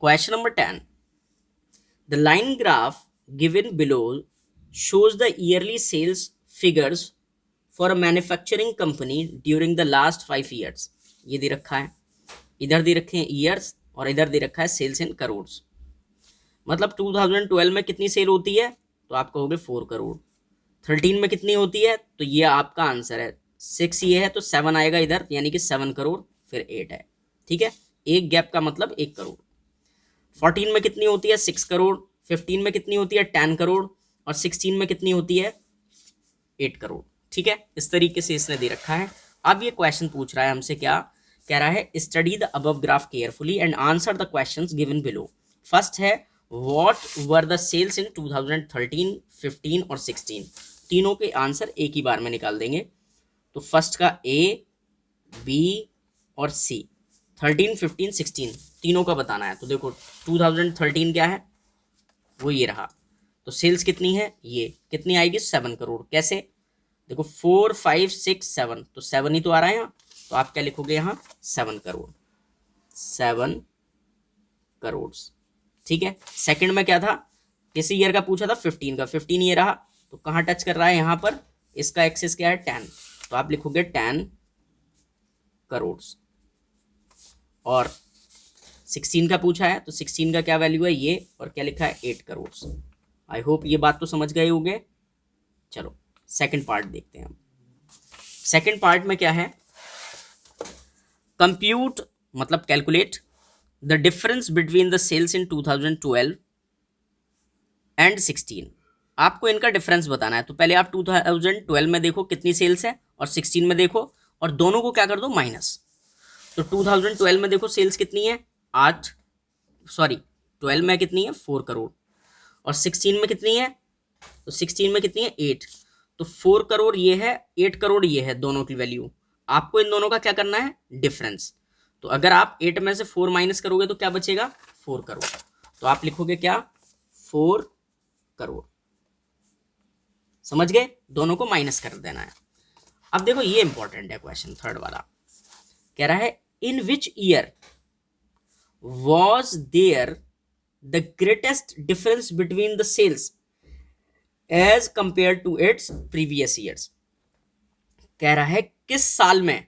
Question number 10. The line graph given below shows the yearly sales figures for a manufacturing company during the last 5 years. ये दे रखा है, इधर दे रखे हैं years और इधर दे रखा है सेल्स इन करोड्स। मतलब 2012 में कितनी सेल होती है तो आप कहोगे 4 करोड़। 13 में कितनी होती है तो ये आपका आंसर है। 6 ये है तो 7 आएगा इधर, यानी कि 7 करोड़, फिर 8 है। ठीक है, एक गैप का मतलब 1 करोड़। 14 में कितनी होती है 6 करोड़, 15 में कितनी होती है 10 करोड़ और 16 में कितनी होती है 8 करोड़। ठीक है, इस तरीके से इसने दे रखा है। अब ये क्वेश्चन पूछ रहा है हमसे, क्या कह रहा है, study the above graph carefully and answer the questions given below. First है व्हाट वर द सेल्स इन 2013, 15 और 16। तीनों के आंसर एक ही बार में निकाल देंगे। तो फर्स्ट का ए, बी और सी, 13, 15, 16 तीनों का बताना है। तो देखो 2013 क्या है, वो ये रहा। तो सेल्स कितनी है, ये कितनी आएगी 7 करोड़। कैसे, देखो 4, 5, 6, 7, तो 7 ही तो आ रहा है यहाँ। तो आप क्या लिखोगे यहाँ 7 करोड़, 7 करोड़। ठीक है, सेकंड में क्या था, किस ईयर का पूछा था 15 का, 15 ये रहा। तो कहाँ टच कर रहा है यहाँ पर, इसका एक्सेस क्या है 10, तो आप लिखोगे 10 करोड़। और 16 का पूछा है तो 16 का क्या वैल्यू है ये, और क्या लिखा है 8 करोड़। आई होप ये बात तो समझ गए होंगे। चलो सेकंड पार्ट देखते हैं हम। सेकंड पार्ट में क्या है, कंप्यूट मतलब calculate the difference between the sales in 2012 and 16। आपको इनका डिफरेंस बताना है। तो पहले आप 2012 में देखो कितनी सेल्स है और 16 में देखो, और दोनों को क्या कर दो माइनस। तो 2012 में देखो सेल्स कितनी है 8, सॉरी 12 में कितनी है 4 करोड़, और 16 में कितनी है, तो 16 में कितनी है 8। तो 4 करोड़ ये है, 8 करोड़ ये है, दोनों की वैल्यू। आपको इन दोनों का क्या करना है डिफरेंस। तो अगर आप 8 में से 4 माइनस करोगे तो क्या बचेगा 4 करोड़। तो आप लिखोगे क्या 4 करोड़। समझ गए, दोनों को माइनस कर देना है। अब देखो ये इंपॉर्टेंट है क्वेश्चन थर्ड वाला, कह रहा है in which year was there the greatest difference between the sales as compare to its previous years. कह रहा है किस साल में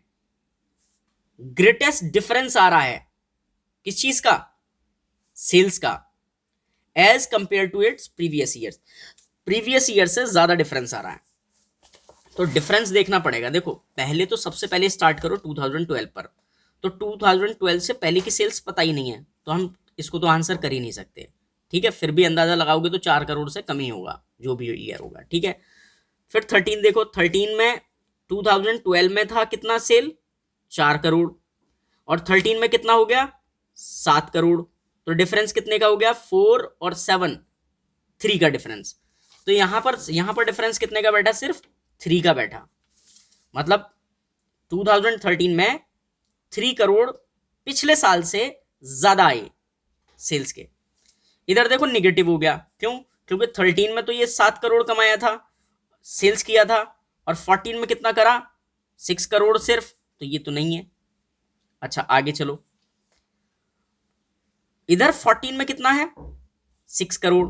ग्रेटेस्ट डिफरेंस आ रहा है, किस चीज का, सेल्स का, as compare to its previous years. Previous year से ज्यादा डिफरेंस आ रहा है। तो डिफरेंस देखना पड़ेगा। देखो पहले तो सबसे पहले स्टार्ट करो 2012 पर। तो 2012 से पहले की सेल्स पता ही नहीं है, तो हम इसको तो आंसर कर ही नहीं सकते। ठीक है, फिर भी अंदाजा लगाओगे तो 4 करोड़ से कम ही होगा जो भी ईयर होगा। ठीक है, फिर 13 देखो, 13 में 2012 में था कितना सेल 4 करोड़, और 13 में कितना हो गया 7 करोड़। तो डिफरेंस कितने का हो गया 4 और 7, 3 का डिफरेंस। तो यहां पर डिफरेंस कितने का बैठा, सिर्फ 3 का बैठा। मतलब 2013 में 3 करोड़ पिछले साल से ज्यादा आए सेल्स के। इधर देखो निगेटिव हो गया, क्यों, क्योंकि 13 में तो ये 7 करोड़ कमाया था, सेल्स किया था, और 14 में कितना करा 6 करोड़ सिर्फ, तो ये तो नहीं है। अच्छा आगे चलो, इधर 14 में कितना है 6 करोड़,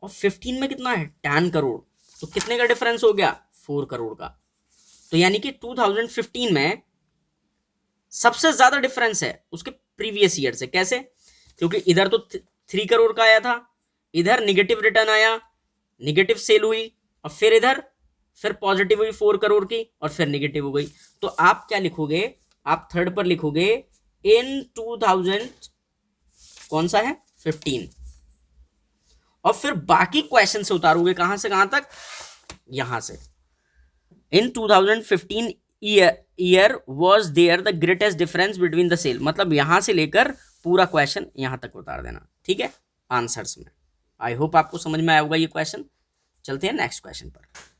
और 15 में कितना है 10 करोड़। तो कितने का डिफरेंस हो गया 4 करोड़ का। तो यानी कि 2015 में सबसे ज्यादा डिफरेंस है उसके प्रीवियस ईयर से। कैसे, क्योंकि इधर तो 3 करोड़ का आया था, इधर निगेटिव रिटर्न आया, निगेटिव सेल हुई, और फिर इधर फिर पॉजिटिव हुई 4 करोड़ की, और फिर निगेटिव हो गई। तो आप क्या लिखोगे, आप थर्ड पर लिखोगे इन 2000 कौन सा है 15, और फिर बाकी क्वेश्चन से उतारोगे कहां से कहां तक, यहां से। In 2015 year was there the greatest difference between the sale, मतलब यहां से लेकर पूरा क्वेश्चन यहां तक उतार देना। ठीक है, आंसर्स में। आई होप आपको समझ में आया होगा ये क्वेश्चन। चलते हैं नेक्स्ट क्वेश्चन पर।